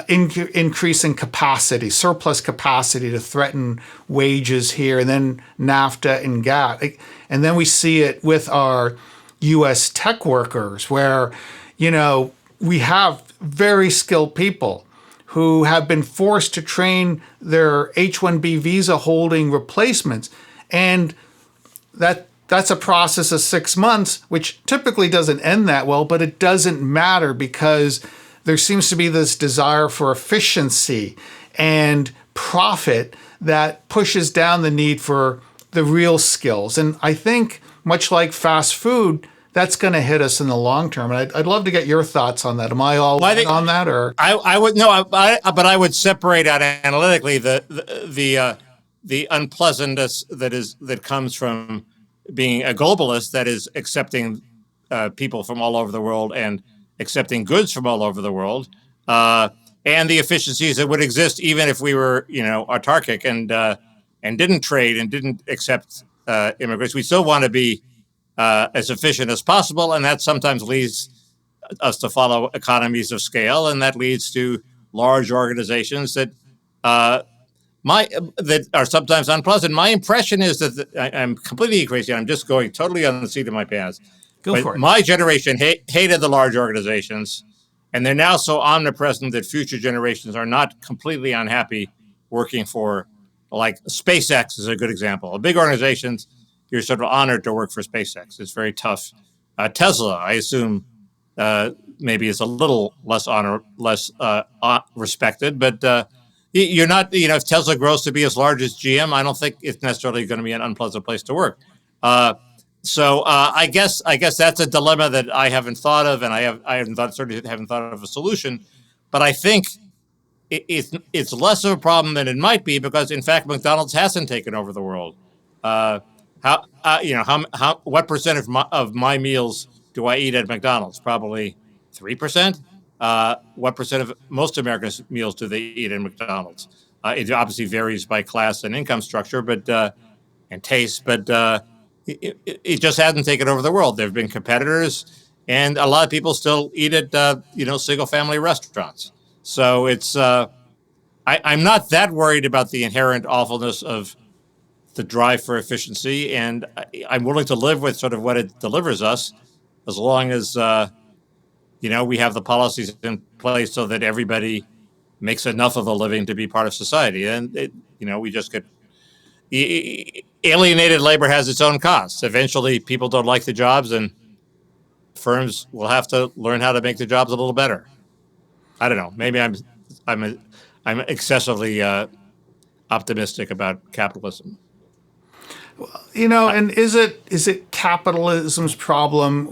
increasing capacity, surplus capacity to threaten wages here, and then NAFTA and GATT. And then we see it with our U.S. tech workers, where, we have very skilled people who have been forced to train their H-1B visa holding replacements. And that's a process of 6 months, which typically doesn't end that well, but it doesn't matter, because there seems to be this desire for efficiency and profit that pushes down the need for the real skills. And I think, much like fast food, that's going to hit us in the long term. And I'd love to get your thoughts on that. Am I all in on that, or I would no, but I would separate out analytically the unpleasantness that comes from being a globalist, that is accepting people from all over the world and accepting goods from all over the world, and the efficiencies that would exist even if we were, autarkic and didn't trade and didn't accept immigrants. We still want to be as efficient as possible, and that sometimes leads us to follow economies of scale, and that leads to large organizations that that are sometimes unpleasant. My impression is that I'm completely crazy. I'm just going totally on the seat of my pants. Go for it. My generation hated the large organizations, and they're now so omnipresent that future generations are not completely unhappy working for, like SpaceX is a good example. Big organizations, you're sort of honored to work for SpaceX. It's very tough. Tesla, I assume, maybe is a little less respected, but you're not, if Tesla grows to be as large as GM, I don't think it's necessarily going to be an unpleasant place to work. So I guess that's a dilemma that I haven't thought of, and certainly haven't thought of a solution. But I think it's less of a problem than it might be, because in fact McDonald's hasn't taken over the world. What percent of my meals do I eat at McDonald's? Probably 3%. What percent of most Americans' meals do they eat at McDonald's? It obviously varies by class and income structure, but and taste, but it just hasn't taken over the world. There have been competitors, and a lot of people still eat at single-family restaurants. So it's I'm not that worried about the inherent awfulness of the drive for efficiency, and I'm willing to live with sort of what it delivers us, as long as we have the policies in place so that everybody makes enough of a living to be part of society. And we just get alienated labor has its own costs. Eventually, people don't like the jobs, and firms will have to learn how to make the jobs a little better. I don't know. Maybe I'm excessively optimistic about capitalism. And is it capitalism's problem?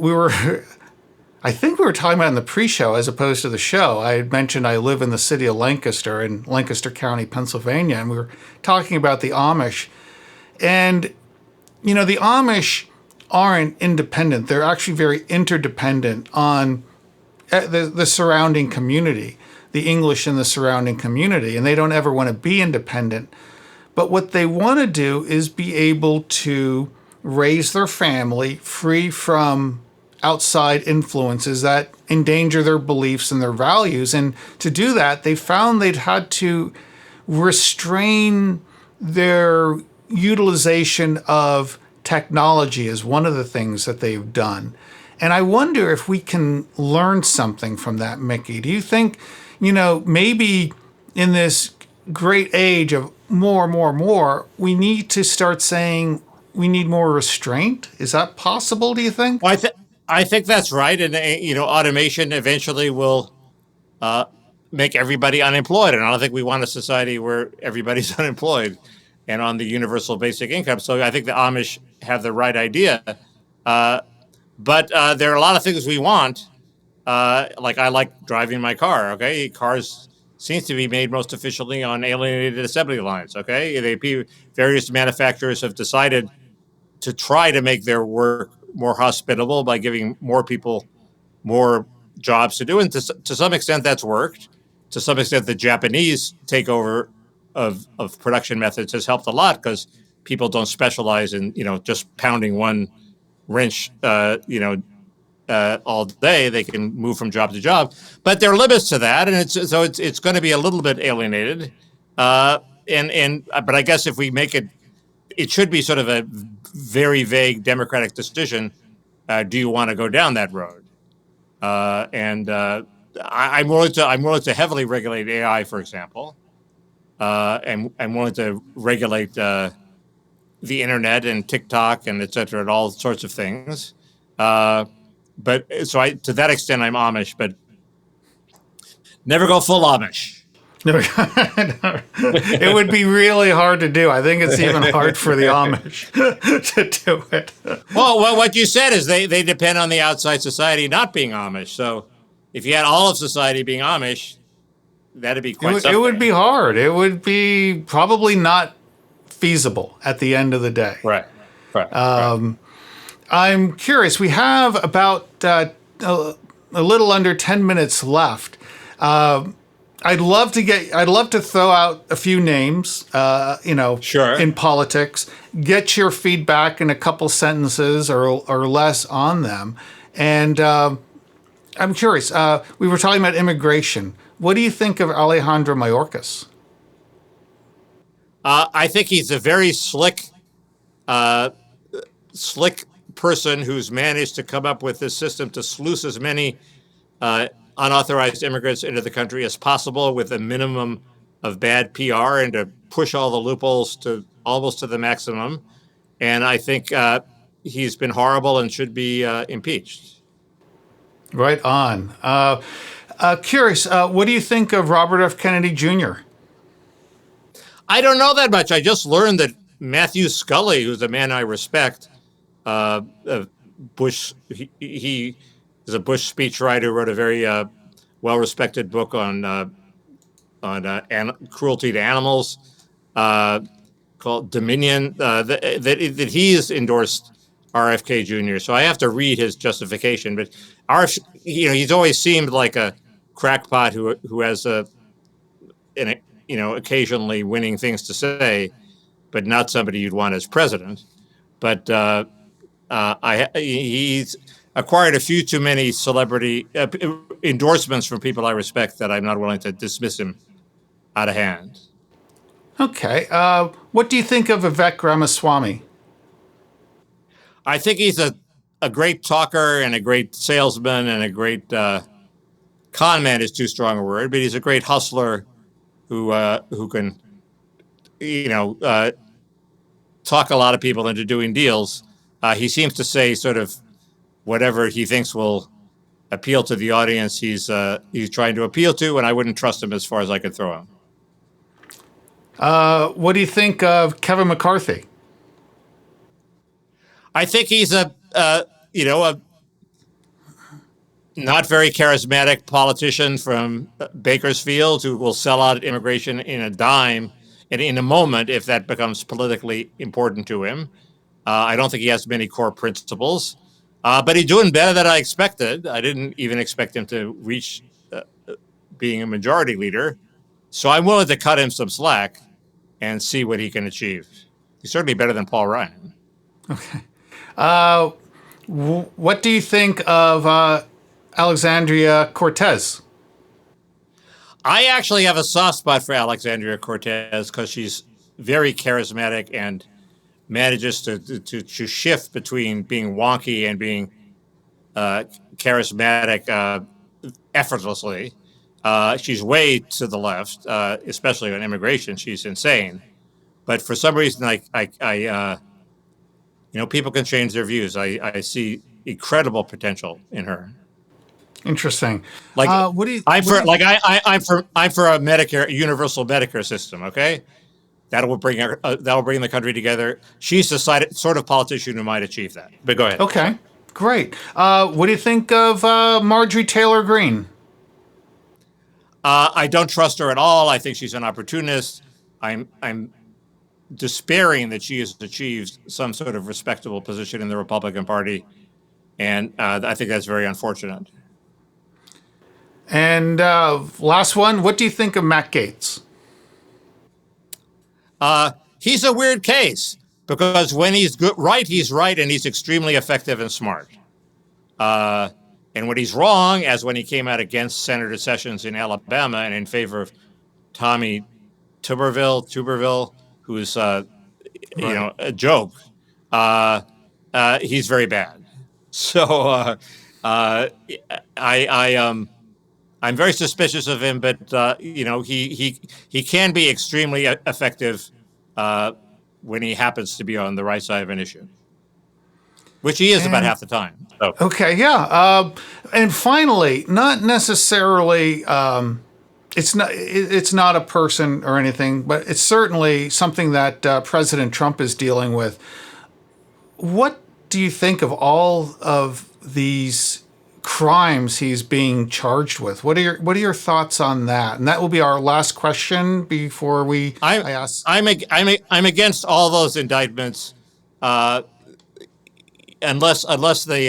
I think we were talking about it in the pre-show as opposed to the show. I had mentioned I live in the city of Lancaster in Lancaster County, Pennsylvania, and we were talking about the Amish. And, the Amish aren't independent. They're actually very interdependent on the surrounding community, the English in the surrounding community, and they don't ever want to be independent. But what they want to do is be able to raise their family free from outside influences that endanger their beliefs and their values. And to do that, they found they'd had to restrain their utilization of technology as one of the things that they've done. And I wonder if we can learn something from that, Mickey. Do you think, maybe in this great age of more, we need to start saying we need more restraint? Is that possible, do you think? Well, I think that's right. And, automation eventually will make everybody unemployed. And I don't think we want a society where everybody's unemployed and on the universal basic income. So I think the Amish have the right idea. But there are a lot of things we want. Like I like driving my car, okay? Cars seems to be made most efficiently on alienated assembly lines, okay? Various manufacturers have decided to try to make their work more hospitable by giving more people more jobs to do. And to some extent, that's worked. To some extent, the Japanese takeover of production methods has helped a lot, because people don't specialize in, just pounding one wrench, all day. They can move from job to job. But there are limits to that, and it's going to be a little bit alienated. But I guess if we make it should be sort of a very vague democratic decision. Do you want to go down that road? I'm willing to heavily regulate AI, for example. And I'm willing to regulate the internet and TikTok and et cetera, and all sorts of things. But to that extent, I'm Amish, but never go full Amish. It would be really hard to do. I think it's even hard for the Amish to do it. Well, what you said is they depend on the outside society not being Amish. So if you had all of society being Amish, that'd be quite something. It would be hard. It would be probably not feasible at the end of the day. Right. I'm curious. We have about a little under 10 minutes left. I'd love to throw out a few names, Sure. in politics, get your feedback in a couple sentences or less on them. And I'm curious, we were talking about immigration. What do you think of Alejandro Mayorkas? I think he's a very slick person who's managed to come up with this system to sluice as many unauthorized immigrants into the country as possible with a minimum of bad PR and to push all the loopholes to almost to the maximum. And I think he's been horrible and should be impeached. Right on. Curious, what do you think of Robert F. Kennedy Jr.? I don't know that much. I just learned that Matthew Scully, who's a man I respect, Bush, he is a Bush speechwriter, wrote a very well-respected book on cruelty to animals called Dominion, that he has endorsed RFK Jr. So I have to read his justification. But he's always seemed like a crackpot who has occasionally winning things to say, but not somebody you'd want as president. But he's acquired a few too many celebrity endorsements from people I respect that I'm not willing to dismiss him out of hand. Okay. What do you think of Vivek Ramaswamy? I think he's a great talker and a great salesman and a great con man is too strong a word, but he's a great hustler who can, talk a lot of people into doing deals. He seems to say sort of whatever he thinks will appeal to the audience he's trying to appeal to, and I wouldn't trust him as far as I could throw him. What do you think of Kevin McCarthy? I think he's a not very charismatic politician from Bakersfield who will sell out immigration in a dime and in a moment if that becomes politically important to him. I don't think he has many core principles, but he's doing better than I expected. I didn't even expect him to reach being a majority leader. So I'm willing to cut him some slack and see what he can achieve. He's certainly better than Paul Ryan. Okay. What do you think of Alexandria Cortez? I actually have a soft spot for Alexandria Cortez because she's very charismatic and manages to shift between being wonky and being charismatic effortlessly. She's way to the left, especially on immigration. She's insane. But for some reason, people can change their views. I see incredible potential in her. Interesting. Like, I'm for a Medicare, universal Medicare system. Okay, that'll bring the country together. She's the sort of politician who might achieve that. But go ahead. Okay, great. What do you think of Marjorie Taylor Greene? I don't trust her at all. I think she's an opportunist. I'm despairing that she has achieved some sort of respectable position in the Republican Party, and I think that's very unfortunate. And last one, what do you think of Matt Gaetz? He's a weird case because when he's he's right, and he's extremely effective and smart. And when he's wrong, as when he came out against Senator Sessions in Alabama and in favor of Tommy Tuberville, who's a joke, he's very bad. So I'm very suspicious of him, but he can be extremely effective when he happens to be on the right side of an issue, which he is about half the time. So. Okay, yeah. And finally, not necessarily, it's not a person or anything, but it's certainly something that President Trump is dealing with. What do you think of all of these crimes he's being charged with? What are your thoughts on that? And that will be our last question before I ask. I'm against all those indictments. unless they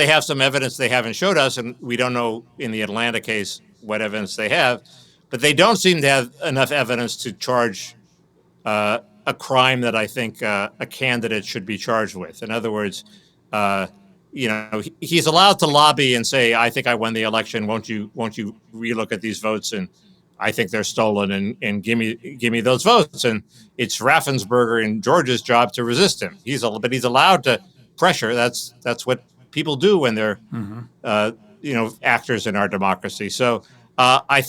have some evidence they haven't showed us, and we don't know in the Atlanta case what evidence they have, but they don't seem to have enough evidence to charge a crime that I think a candidate should be charged with. In other words, he's allowed to lobby and say, "I think I won the election. Won't you relook at these votes? And I think they're stolen. And give me those votes." And it's Raffensperger and George's job to resist him. But he's allowed to pressure. That's what people do when they're actors in our democracy. So I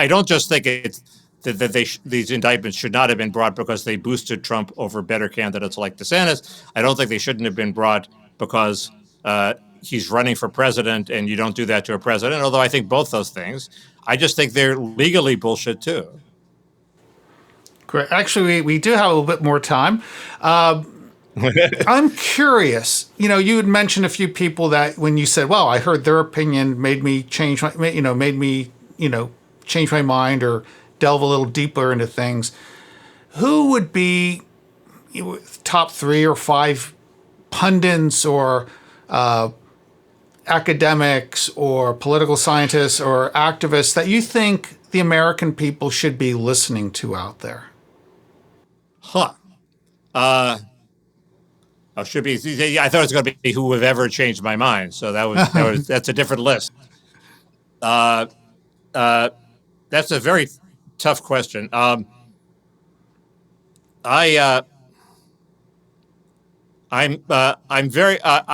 don't just think it's that these indictments should not have been brought because they boosted Trump over better candidates like DeSantis. I don't think they shouldn't have been brought because he's running for president, and you don't do that to a president, although I think both those things. I just think they're legally bullshit, too. Great. Actually, we do have a little bit more time. I'm curious. You had mentioned a few people that when you said, well, I heard their opinion made me change my mind or delve a little deeper into things. Who would be top 3 or 5 pundits or academics or political scientists or activists that you think the American people should be listening to out there? Should be. I thought it was going to be who have ever changed my mind. So that's a different list. That's a very tough question. I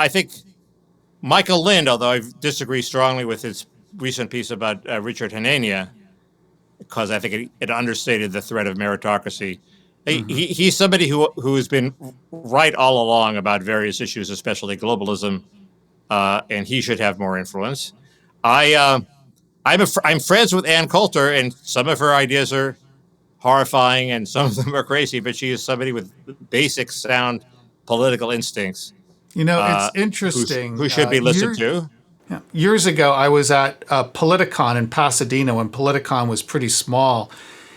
think Michael Lind, although I disagree strongly with his recent piece about Richard Hanania, because I think it understated the threat of meritocracy. He's somebody who has been right all along about various issues, especially globalism, and he should have more influence. I'm friends with Ann Coulter, and some of her ideas are horrifying, and some of them are crazy. But she is somebody with basic sound political instincts. It's interesting. Who should be listened to. Yeah. Years ago, I was at Politicon in Pasadena when Politicon was pretty small.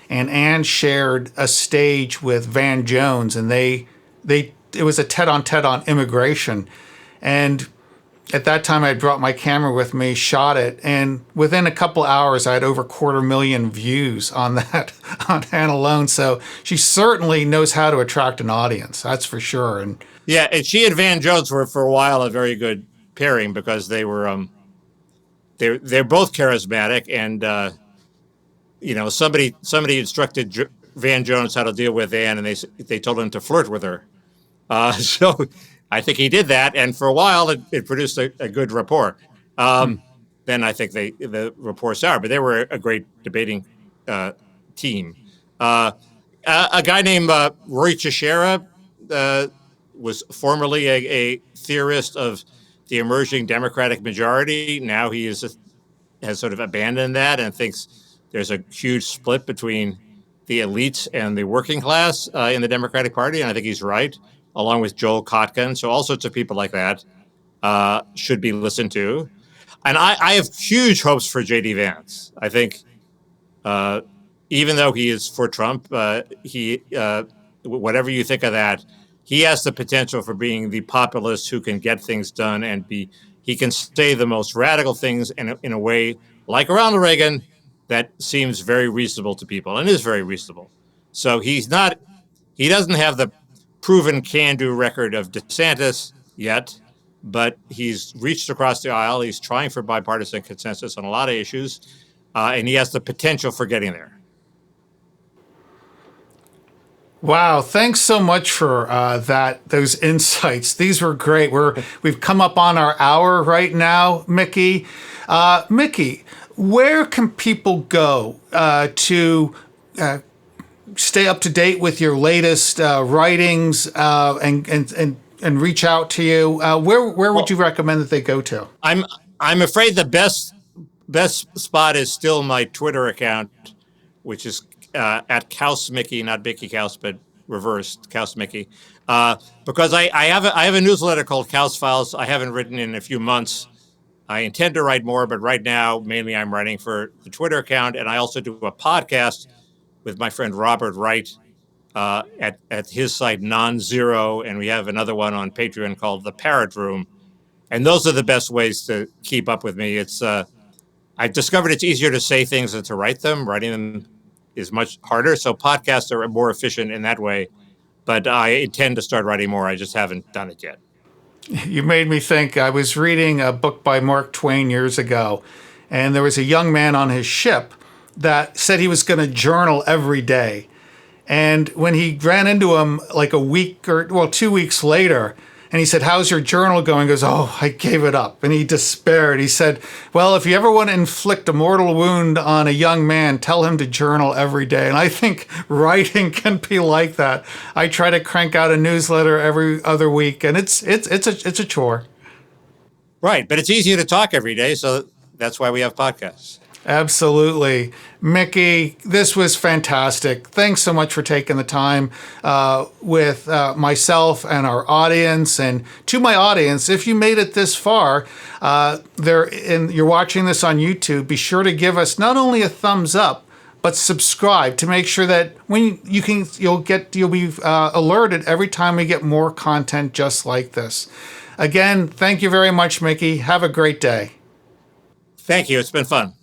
And Ann shared a stage with Van Jones, and it was a TED on immigration. And at that time, I brought my camera with me, shot it, and within a couple hours, I had over 250,000 views on Ann alone. So she certainly knows how to attract an audience. That's for sure. And she and Van Jones were for a while a very good pairing because they were they're both charismatic and. Somebody instructed Van Jones how to deal with Ann, and they told him to flirt with her. So I think he did that, and for a while it produced a good rapport. Then I think the rapport soured, but they were a great debating team. A guy named Roy Teixeira was formerly a theorist of the emerging Democratic majority. Now he has sort of abandoned that and thinks there's a huge split between the elites and the working class in the Democratic Party, and I think he's right, along with Joel Kotkin. So all sorts of people like that should be listened to. And I have huge hopes for J.D. Vance. I think even though he is for Trump, whatever you think of that, he has the potential for being the populist who can get things done and he can say the most radical things in a way like Ronald Reagan that seems very reasonable to people and is very reasonable. So he doesn't have the proven can-do record of DeSantis yet, but he's reached across the aisle. He's trying for bipartisan consensus on a lot of issues, and he has the potential for getting there. Wow, thanks so much for those insights. These were great. We've come up on our hour right now, Mickey. Mickey, where can people go to stay up to date with your latest writings and reach out to you? Where would you recommend that they go to? I'm afraid the best spot is still my Twitter account, which is at Kausmickey, not Mickey Kaus, but reversed Kausmickey, because I have a newsletter called Kaus Files. I haven't written in a few months. I intend to write more, but right now, mainly I'm writing for the Twitter account. And I also do a podcast with my friend Robert Wright at his site, Non-Zero, and we have another one on Patreon called The Parrot Room. And those are the best ways to keep up with me. It's I've discovered it's easier to say things than to write them. Writing them is much harder. So podcasts are more efficient in that way. But I intend to start writing more. I just haven't done it yet. You made me think. I was reading a book by Mark Twain years ago, and there was a young man on his ship that said he was going to journal every day. And when he ran into him like 2 weeks later, and he said, "How's your journal going?" He goes, "Oh, I gave it up." And he despaired. He said, "Well, if you ever want to inflict a mortal wound on a young man, tell him to journal every day." And I think writing can be like that. I try to crank out a newsletter every other week, and it's a chore. Right, but it's easier to talk every day, so that's why we have podcasts. Absolutely. Mickey, this was fantastic. Thanks so much for taking the time with myself and our audience. And to my audience, if you made it this far, you're watching this on YouTube, be sure to give us not only a thumbs up, but subscribe to make sure that you'll be alerted every time we get more content just like this. Again, thank you very much, Mickey. Have a great day. Thank you. It's been fun.